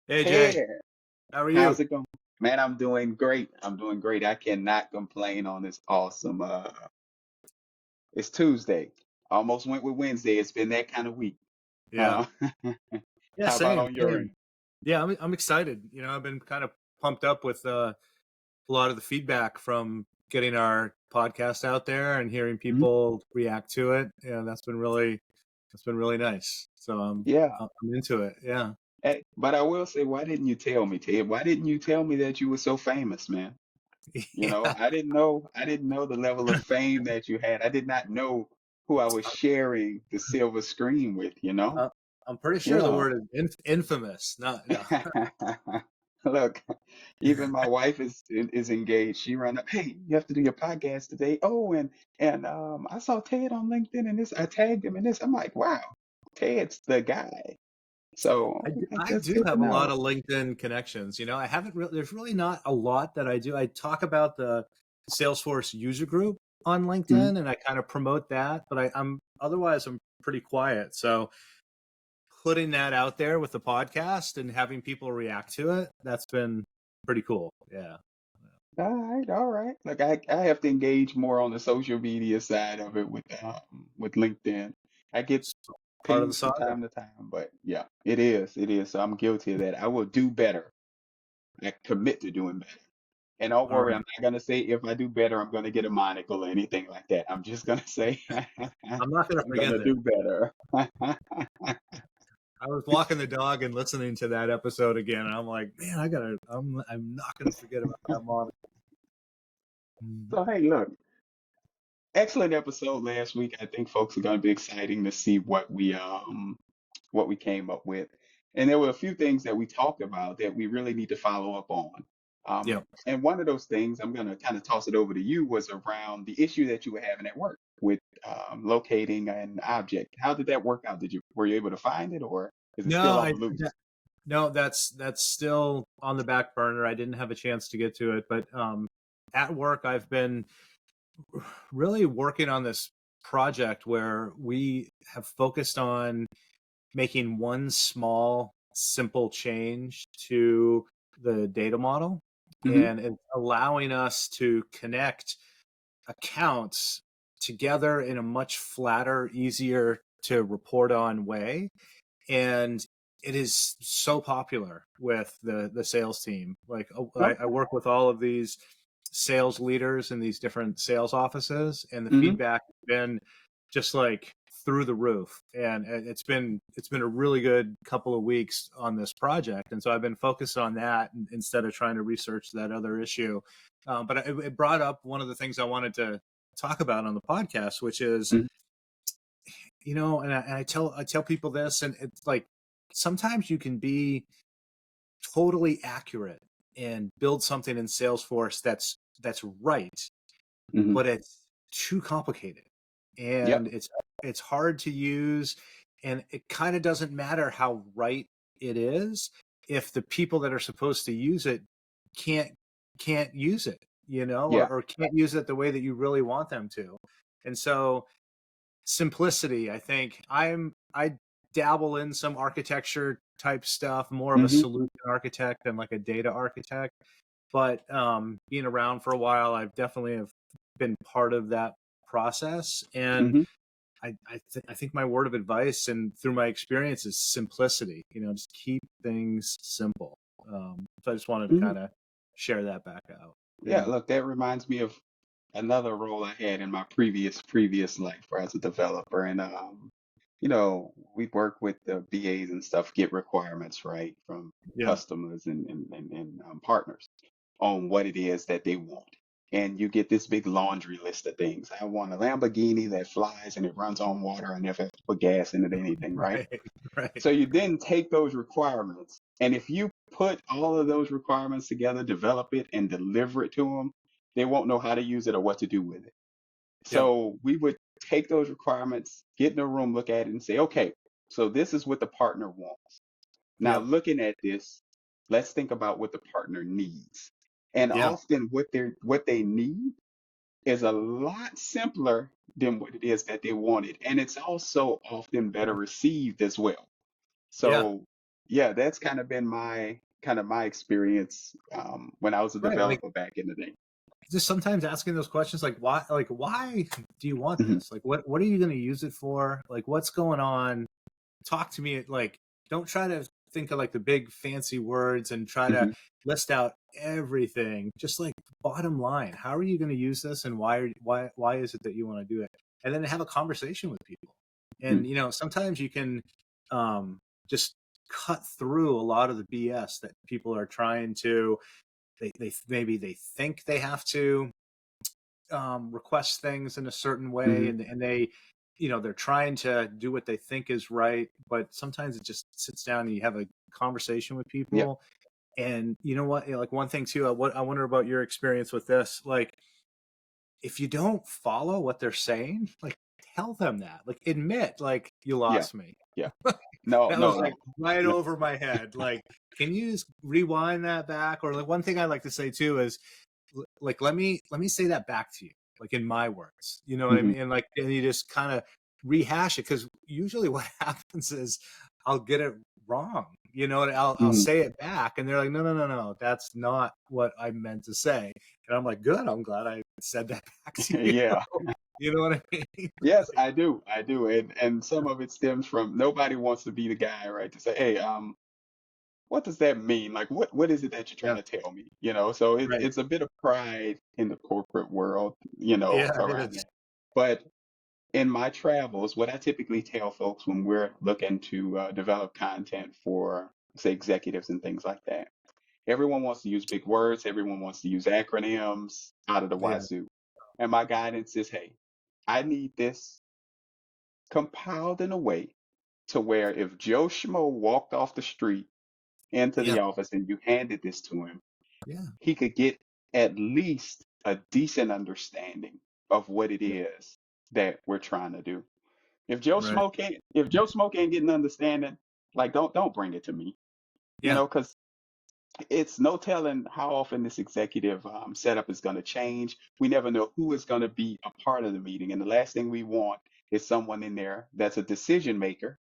Hey Jay, Ted, how are how's you? it going? Man, I'm doing great. I'm doing great. I cannot complain on this awesome it's Tuesday. Almost went with Wednesday. It's been that kind of week. Yeah, Uh yeah, how about same, on your same. end? Yeah, I'm excited. I've been kind of pumped up with a lot of the feedback from getting our podcast out there and hearing Mhm. people react to it. Yeah, that's been really nice. So Yeah. I'm into it. Yeah. But I will say, why didn't you tell me, Ted? Why didn't you tell me that you were so famous, man? Yeah. I didn't know the level of fame that you had. I did not know who I was sharing the silver screen with? Uh, I'm pretty sure the Yeah. word is infamous. Not no. Look, even my wife is engaged. She run up, hey, you have to do your podcast today. Oh, and I saw Ted on LinkedIn and this. I tagged him in this. I'm like, wow, Ted's the guy. So I that's do good to have a lot know. of LinkedIn connections. I haven't really, there's really not a lot that I do. I talk about the Salesforce user group on Mhm. LinkedIn and I kind of promote that, but I'm pretty quiet. So putting that out there with the podcast and having people react to it, that's been pretty cool. Yeah. All right, all right. Look, I have to engage more on the social media side of it with LinkedIn. I get It's part of the pinged from saga. time to time, but yeah, it is, it is. So I'm guilty of that. I will do better. I commit to doing better. And don't All worry, right. I'm not gonna say if I do better, I'm gonna get a monocle or anything like that. I'm just gonna say I'm not going to I'm forget gonna this. do better. I was walking the dog and listening to that episode again, and I'm like, man, I'm not going to forget about that moment. So hey, look, excellent episode last week. I think folks are gonna be exciting to see what we came up with. And there were a few things that we talked about that we really need to follow up on. Yeah. And one of those things, I'm going to kind of toss it over to you, was around the issue that you were having at work with locating an object. How did that work out? Were you able to find it, or is it No, still on I the loose? no, that's still on the back burner. I didn't have a chance to get to it, but at work I've been really working on this project where we have focused on making one small simple change to the data model, Hmm. and it's allowing us to connect accounts together in a much flatter, easier to report on way. And it is so popular with the sales team. Like I Okay. work with all of these sales leaders in these different sales offices, and the Hmm. feedback has been just like through the roof. And it's been a really good couple of weeks on this project, and so I've been focused on that instead of trying to research that other issue. But it brought up one of the things I wanted to talk about on the podcast, which is, Hmm. and I tell people this, and it's like sometimes you can be totally accurate and build something in Salesforce that's right, Hmm. but it's too complicated and Yep. it's hard to use, and it kind of doesn't matter how right it is if the people that are supposed to use it can't can't use it, Yeah. or can't use it the way that you really want them to. And so simplicity, I think I dabble in some architecture type stuff, more of a Hmm. solution architect than like a data architect. But being around for a while, I've definitely have been part of that process. And Hmm. I think my word of advice and through my experience is simplicity. Just keep things simple. So I just wanted to Hmm. kind of share that back out. Yeah. Yeah. Look, that reminds me of another role I had in my previous life where I was a developer, and we work with the BAs and stuff, get requirements right from Yeah. customers and partners on what it is that they want. And you get this big laundry list of things. I want a Lamborghini that flies and it runs on water and never have to put gas in it or anything, right? Right. Right. So you then take those requirements, and if you put all of those requirements together, develop it, and deliver it to them, they won't know how to use it or what to do with it. Yep. So we would take those requirements, get in a room, look at it, and say, okay, so this is what the partner wants. Now, Yep. looking at this, let's think about what the partner needs. And Yeah. often what they need is a lot simpler than what it is that they wanted. And it's also often better received as well. Yeah. So yeah, that's kind of my experience when I was a Right. Like developer back in the day. just sometimes asking those questions like why do you want Hmm. this? Like what are you going to use it for? Like what's going on? Talk to me. Like don't try to think of like the big fancy words and try to Hmm. list out everything. Just like bottom line, how are you going to use this and why is it that you want to do it? And then have a conversation with people. And sometimes you can just cut through a lot of the BS that people are trying to they maybe they think they have to request things in a certain way, Hmm. and they they're trying to do what they think is right, but sometimes it just sits down and you have a conversation with Yeah, people. And you know what, like one thing too, what I wonder about your experience with this, like if you don't follow what they're saying, like tell them that, like admit like you yeah, lost me. yeah. No, That was no, like no, right no. over my head. Like, can you just rewind that back? Or like one thing I like to say too is like let me say that back to you, like in my words. You know what I Hmm. mean? And like and you just kind of rehash it because usually what happens is I'll get it wrong. And I'll Hmm. say it back, and they're like, no, no, no, no, that's not what I meant to say. And I'm like, good, I'm glad I said that back to you. Yeah. You know what I mean? Yes, I do. I do. And some of it stems from nobody wants to be the guy, right? To say, hey, what does that mean? Like what is it that you're trying Yeah, to tell me? So right. it's a bit of pride in the corporate world, Yeah, it around is. that. But in my travels, what I typically tell folks when we're looking to develop content for, say, executives and things like that, everyone wants to use big words, everyone wants to use acronyms out of the Yeah, wazoo. And my guidance is, hey, I need this compiled in a way to where if Joe Schmo walked off the street into yeah, the office and you handed this to him, yeah, he could get at least a decent understanding of what it yeah. is that we're trying to do. Right. If Joe Smoke ain't getting understanding, like don't bring it to me, Yeah, because it's no telling how often this executive setup is going to change. We never know who is going to be a part of the meeting, and the last thing we want is someone in there that's a decision maker,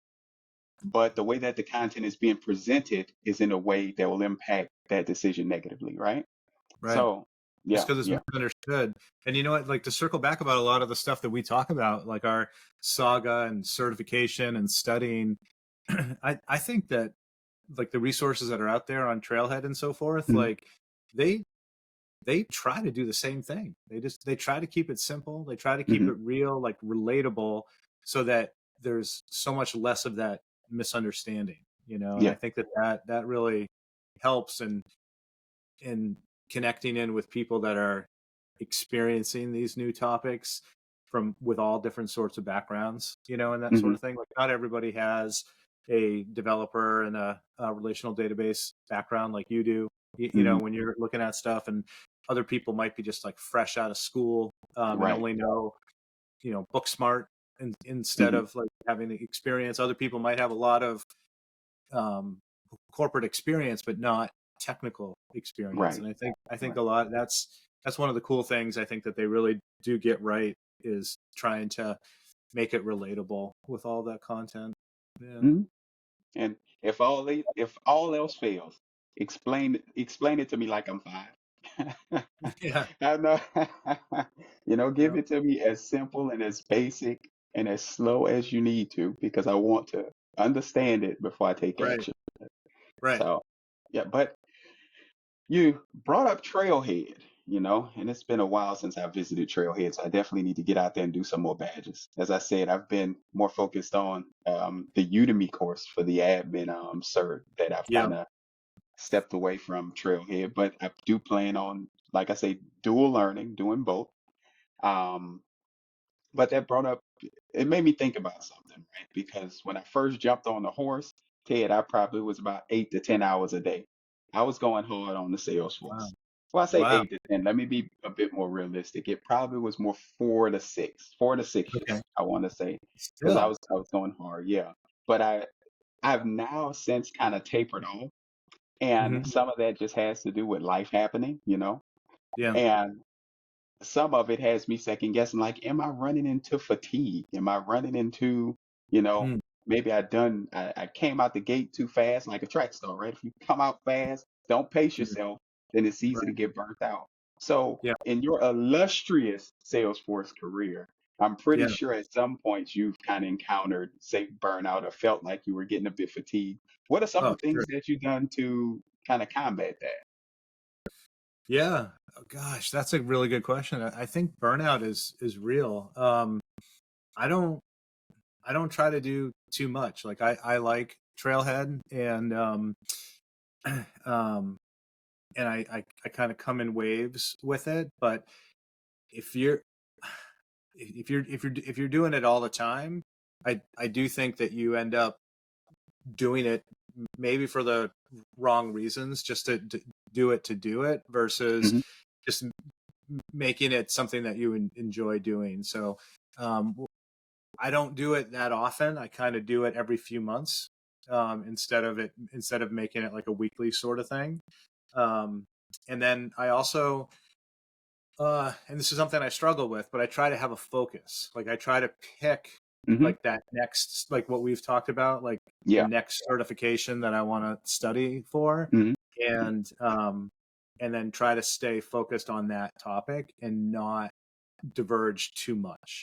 but the way that the content is being presented is in a way that will impact that decision negatively, right? right. So, Just yeah, because it's yeah. misunderstood. And you know what? Like to circle back about a lot of the stuff that we talk about, like our saga and certification and studying, I think that like the resources that are out there on Trailhead and so forth, Mhm. like they they try to do the same thing. They try to keep it simple. They try to keep Mhm. it real, like relatable, so that there's so much less of that misunderstanding. And I Yeah. think that that really helps in connecting in with people that are experiencing these new topics from with all different sorts of backgrounds, and that sort Mhm. of thing. Like not everybody has a developer and a relational database background like you do. Mhm. When you're looking at stuff, and other people might be just like fresh out of school, and Right. only know, book smart, and instead Mhm. of like having the experience. Other people might have a lot of um, corporate experience, but not technical experience. Right. And I think Right. a lot that's one of the cool things I think that they really do get right is trying to make it relatable with all that content. Yeah. Mhm. And if all else fails, explain it to me like I'm five. Yeah. I know. Yeah. Give it to me as simple and as basic and as slow as you need to, because I want to understand it before I take Right. action. Right. So, yeah, but you brought up Trailhead, and it's been a while since I visited Trailhead, so I definitely need to get out there and do some more badges. As I said, I've been more focused on the Udemy course for the admin cert that I've Yeah. kind of stepped away from Trailhead, but I do plan on, like I say, dual learning, doing both. Um, but that brought up, it made me think about something, right? Because when I first jumped on the horse, Ted, I probably was about 8 to 10 hours a day. I was going hard on the Wow. Salesforce. Well, I say Wow. 8 to 10. Let me be a bit more realistic. It probably was more 4 to 6, 4 to 6 years, Okay. I want to say, because I Still. was I was going hard, yeah. But I've now since kind of tapered off, and Hmm. some of that just has to do with life happening. Yeah. And some of it has me second guessing, like, am I running into fatigue? Am I running into, you know, Mm. maybe I came out the gate too fast, like a track star, right? If you come out fast, don't pace Mhm. yourself, then it's easy to Right. get burnt out. So, Yeah. in your illustrious Salesforce career, I'm pretty Yeah. sure at some points you've kind of encountered, say, burnout or felt like you were getting a bit fatigued. What are some of Oh, the things sure. that you've done to kind of combat that? Yeah. Oh, gosh, that's a really good question. I think burnout is real. I don't I don't try to do too much. Like I like Trailhead and um and I kind of come in waves with it. But if you're if you're doing it all the time, I do think that you end up doing it maybe for the wrong reasons, just to do it versus Hmm. just making it something that you enjoy doing. So um, I don't do it that often. I kind of do it every few months, instead of making it like a weekly sort of thing. Um, and then I also and this is something I struggle with, but I try to have a focus. Like I try to pick Hmm. like that next, like what we've talked about, like the Yeah. next certification that I want to study for, Hmm. and um, and then try to stay focused on that topic and not diverge too much.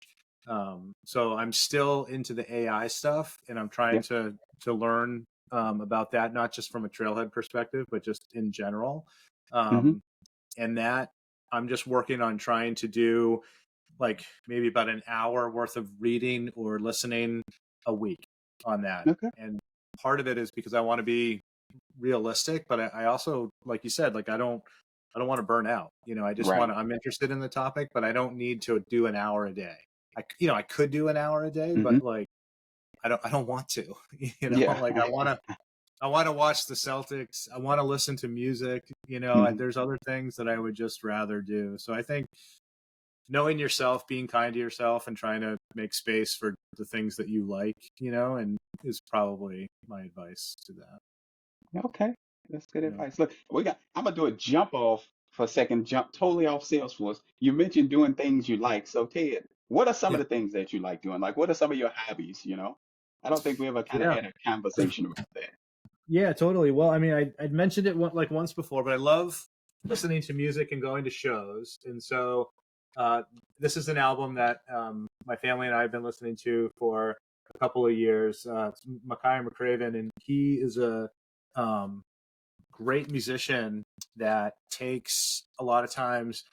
So I'm still into the AI stuff, and I'm trying Yeah. to learn about that, not just from a trailhead perspective, but just in general. Hmm. Um, and that I'm just working on trying to do like maybe about an hour worth of reading or listening a week on that. Okay. And part of it is because I want to be realistic, but I also, like you said, like I don't want to burn out. I just Right. want to, I'm interested in the topic, but I don't need to do an hour a day. I could do an hour a day, Hmm. but like, I don't want to, Yeah. like I want to watch the Celtics. I want to listen to music. Hmm. There's other things that I would just rather do. So I think knowing yourself, being kind to yourself, and trying to make space for the things that you like, and is probably my advice to that. Okay, that's good Yeah. advice. Look, I'm gonna do a jump off for a second, jump totally off Salesforce. You mentioned doing things you like. So Ted, what are some of Yeah. the things that you like doing? Like, what are some of your hobbies? I don't think we ever kind of Yeah. had a conversation about that. Yeah, totally. Well, I mean, I'd mentioned it like once before, but I love listening to music and going to shows. And so uh, this is an album that my family and I have been listening to for a couple of years. It's Mackay McCraven, and he is a um, great musician that takes a lot of times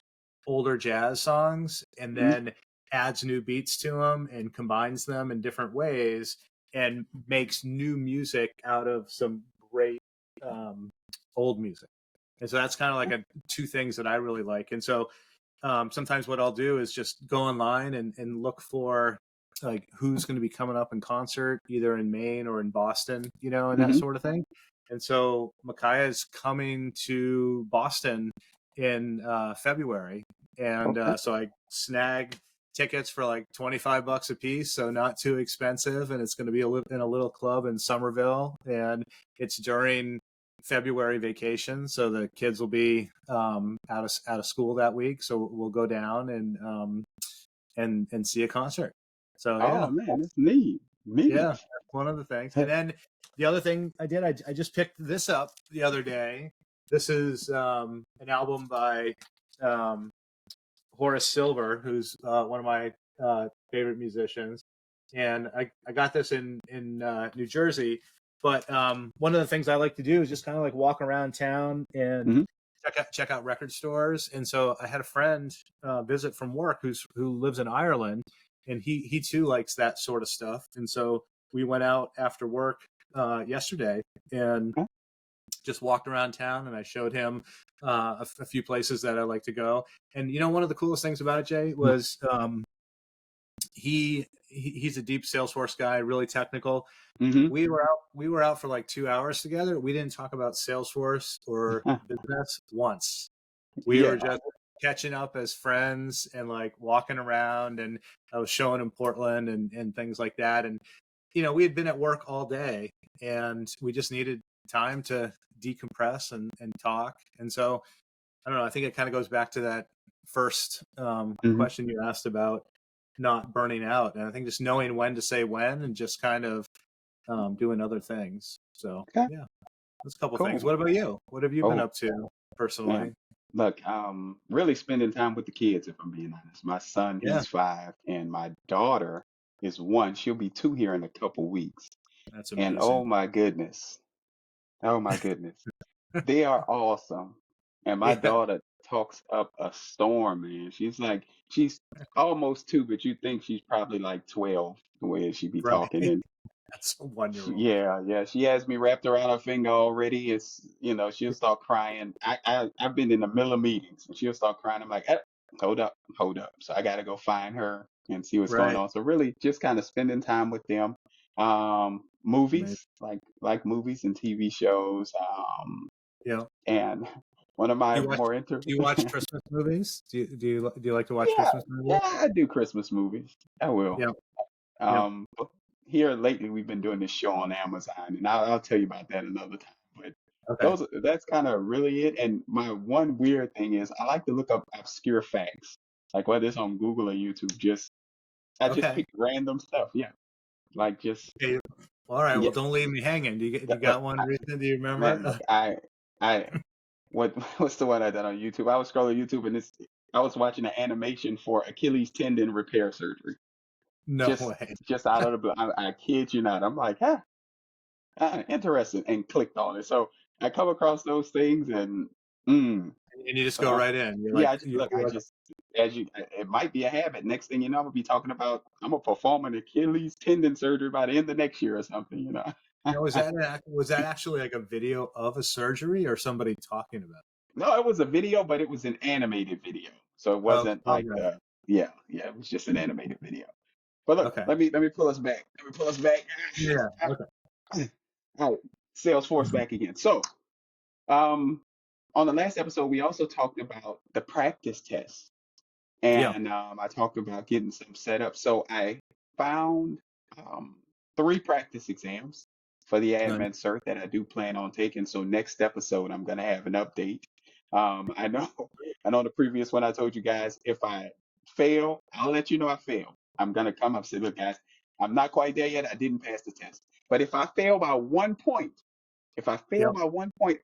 older jazz songs and Mhm. then adds new beats to them and combines them in different ways and makes new music out of some great um, old music. And so that's kind of like two things that I really like. And so sometimes what I'll do is just go online and look for like who's going to be coming up in concert, either in Maine or in Boston, and that Mhm. sort of thing. And so Micaiah is coming to Boston in February, and Okay. so I snagged tickets for like $25 a piece, so not too expensive, and it's going to be in a little club in Somerville, and it's during February vacation, so the kids will be out of school that week. So we'll go down and see a concert. So Oh yeah, man, that's neat. yeah, Neat. that's one of the things. And then the other thing I did, I just picked this up the other day. This is an album by um, Horace Silver, who's one of my favorite musicians, and I got this in New Jersey. But one of the things I like to do is just kind of like walk around town and Hmm. check out record stores. And so I had a friend visit from work who lives in Ireland, and he too likes that sort of stuff. And so we went out after work yesterday and just walked around town, and I showed him a few places that I like to go. And one of the coolest things about it, Jay, was he's a deep Salesforce guy, really technical. Hmm. We were out for like 2 hours together. We didn't talk about Salesforce or business once. We were Yeah. just catching up as friends and like walking around, and I was showing him Portland and things like that. And we had been at work all day, and we just needed time to decompress and talk. And so I don't know, I think it kind of goes back to that first Hmm. question you asked about not burning out. And I think just knowing when to say when, and just kind of doing other things. So Okay, yeah, that's a couple things. cool. What about you? What have you been Oh up to man, personally? look, really spending time with the kids. If I'm being honest, my son, Yeah, he's 5, and my daughter is 1. She'll be 2 here in a couple weeks. that's And amazing. oh my goodness, they are awesome. And my Yeah, daughter talks up a storm, man. She's almost 2, but you think she's probably like 12 the way she be right. talking. And That's a 1-year-old. yeah, yeah, she has me wrapped around her finger already. She'll start crying. I've been in the middle of meetings and she'll start crying. I'm like, hold up, hold up. So I got to go find her and see what's going Right. on. So really just kind of spending time with them. That's amazing. Movies, like movies and TV shows. Yeah. And one of my Do you watch more do you watch Christmas movies? Do you like to watch yeah, Christmas movies? yeah, I do Christmas movies. I will. Yeah. Yeah. But here lately, we've been doing this show on Amazon, and I'll tell you about that another time. But Okay. that's kind of really it. And my one weird thing is I like to look up obscure facts, like whether it's on Google or YouTube. I just Okay. pick random stuff. Yeah, like just Okay. All right. Well, yeah. don't leave me hanging. You Look, got one recent? Do you man, remember? look, I what's the one I done on YouTube? I was scrolling YouTube and I was watching an animation for Achilles tendon repair surgery. No Just way. just out of the blue. I kid you not. I'm like, huh, interesting, and clicked on it. So I come across those things, and And you just so go right in. You're yeah, like you're I like, just it might be a habit. Next thing you know, I'm gonna perform an Achilles tendon surgery by the end of next year or something. was that actually like a video of a surgery or somebody talking about No, it was a video, but it was an animated video, so it it? Oh, wasn't like okay. the yeah, yeah, it was just an animated video. But look, Okay. let me pull us back. Let me pull us back. Yeah. Okay. All right, Salesforce back again. So, um, on the last episode, we also talked about the practice test, Yeah. and I talked about getting some set up. So I found um, 3 practice exams for the Nice. admin cert that I do plan on taking. So next episode, I'm gonna have an update. I know, I know the previous one I told you guys if I fail, I'll let you know I failed. I'm gonna come up and say, look, guys, I'm not quite there yet. I didn't pass the test. But if I fail Yeah. by 1 point,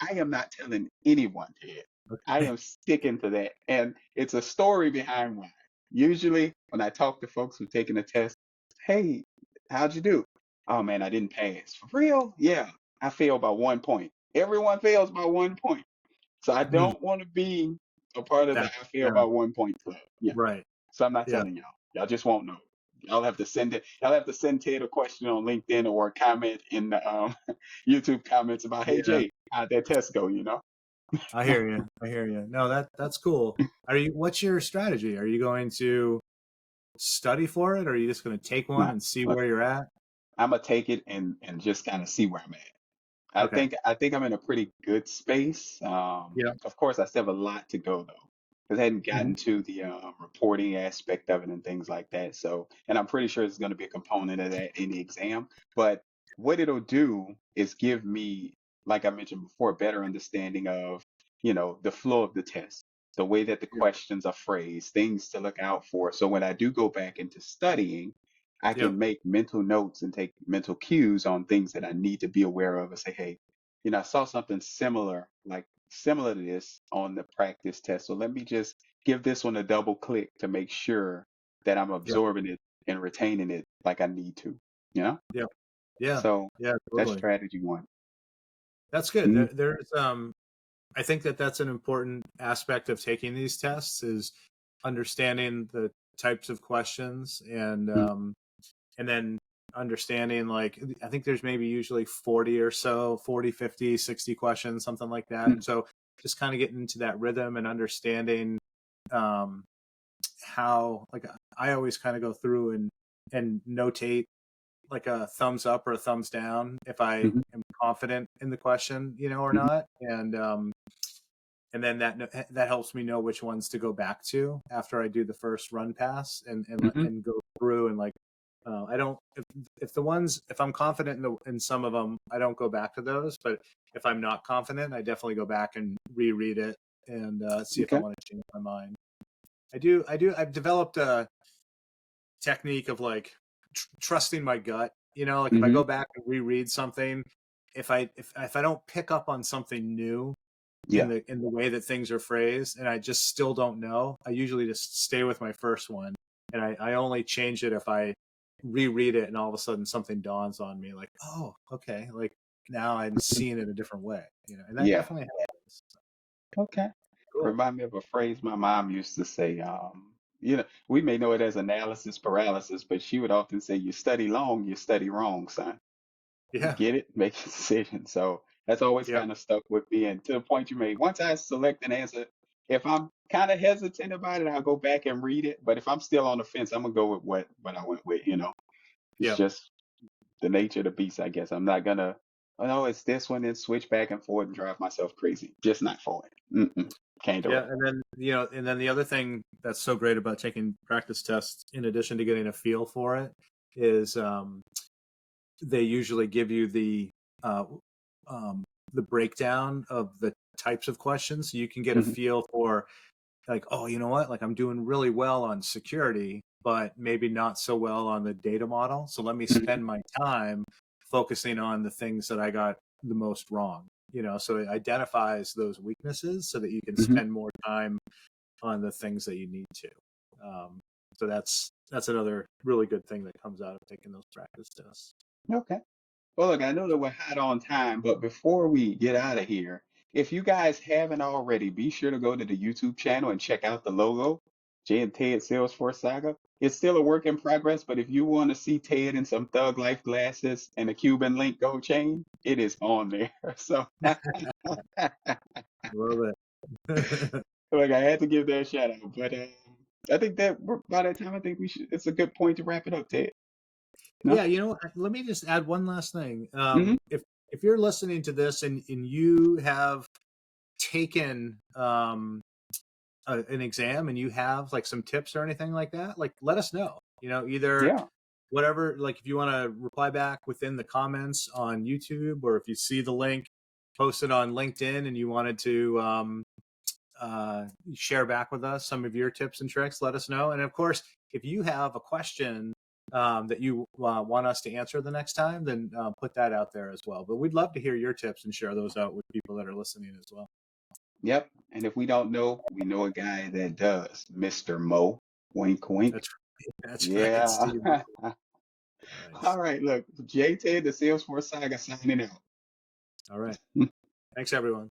I am not telling anyone, Ted. I Okay. am sticking to that. And it's a story behind why. Usually, when I talk to folks who've taken a test, hey, how'd you do? Oh man, I didn't pass. For real? Yeah, I failed by 1 point. Everyone fails by 1 point. So I Hmm. don't want to be a part of the That. I failed by Yeah. 1 point club. Yeah. Right. So I'm not Yeah. telling y'all. Y'all just won't know. Y'all have to send it. Y'all have to send Ted a question on LinkedIn or a comment in the YouTube comments about, hey Yeah. Jay, how'd that test go? You know? I hear you. I hear you. No, that's cool. What's your strategy? Are you going to study for it or are you just going to take one Nah, and see look, where you're at? I'm gonna take it and just kind of see where I'm at. Okay. I think I'm in a pretty good space. Yeah. Of course, I still have a lot to go though, because I hadn't Hmm. gotten to the reporting aspect of it and things like that. So, and I'm pretty sure it's going to be a component of that in the exam. But what it'll do is give me, like I mentioned before, a better understanding of, the flow of the test, the way that the Yeah. questions are phrased, things to look out for. So when I do go back into studying, I Yeah. can make mental notes and take mental cues on things that I need to be aware of and say, hey, I saw something similar, like similar to this on the practice test. So let me just give this one a double click to make sure that I'm Yeah. absorbing it and retaining it like I need to, you know? Yeah. Yeah. So Yeah. that's Totally. strategy one. That's good. Mm, There's I think that's an important aspect of taking these tests is understanding the types of questions mm, and then understanding like I think there's maybe usually 40 or so 40, 50, 60 questions, something like that. mm, And so just kind of getting into that rhythm and understanding um how like I always kind of go through and notate like a thumbs up or a thumbs down if I mhm, am confident in the question, or mhm, not. And then that helps me know which ones to go back to after I do the first run pass mhm. and go through and like I don't if I'm confident in some of them I don't go back to those, but if I'm not confident I definitely go back and reread it and see if I Okay. want to change my mind. I've developed a technique of like trusting my gut Like if I Hmm. go back and reread something, if I don't pick up on something new in Yeah. the way that things are phrased, and I just still don't know, I usually just stay with my first one, and I only change it if I reread it and all of a sudden something dawns on me, like, oh, okay, like now I'm seeing it a different way, and that Yeah. definitely happens. Okay. Cool. Remind me of a phrase my mom used to say. We may know it as analysis paralysis, but she would often say, "You study long, you study wrong, son. You Yeah. get it, make a decision." So that's always Yep. kind of stuck with me. And to the point you made, once I select an answer, if I'm kind of hesitant about it, I'll go back and read it. But if I'm still on the fence, I'm gonna go with what I went with. It's Yep. just the nature of the beast, I guess. I'm not gonna, oh no, it's this one, and switch back and forth and drive myself crazy. Just not for it. Mm-mm. Can't do Yeah, it. and then the other thing that's so great about taking practice tests, in addition to getting a feel for it, is they usually give you uh, the breakdown of the types of questions, so you can get a Hmm. feel for, like, oh, you know what, like I'm doing really well on security, but maybe not so well on the data model. So let me Hmm. spend my time focusing on the things that I got the most wrong. So it identifies those weaknesses so that you can Hmm. spend more time on the things that you need to. Um, so that's another really good thing that comes out of taking those practice tests. Okay. Well, look, I know that we're hot on time, but before we get out of here, if you guys haven't already, be sure to go to the YouTube channel and check out the logo, Jay and Ted Salesforce Saga. It's still a work in progress, but if you want to see Ted in some Thug Life glasses and a Cuban link gold chain, it is on there. So, Love it. look, I had to give that a shout out, but I think that by that time, I think we should. It's a good point to wrap it up, Ted. No? Yeah, let me just add one last thing. Hmm. If you're listening to this and you have taken an exam and you have like some tips or anything like that, like let us know. Either Yeah. whatever, like if you want to reply back within the comments on YouTube, or if you see the link posted on LinkedIn and you wanted to share back with us some of your tips and tricks, let us know. And of course, if you have a question that you want us to answer the next time, then put that out there as well. But we'd love to hear your tips and share those out with people that are listening as well. Yep. And if we don't know, we know a guy that does, Mr. Mo. Wink, wink. That's right. That's right, Yeah. Steve. Nice. All right. Look, JT, the Salesforce Saga signing out. All right. Thanks, everyone.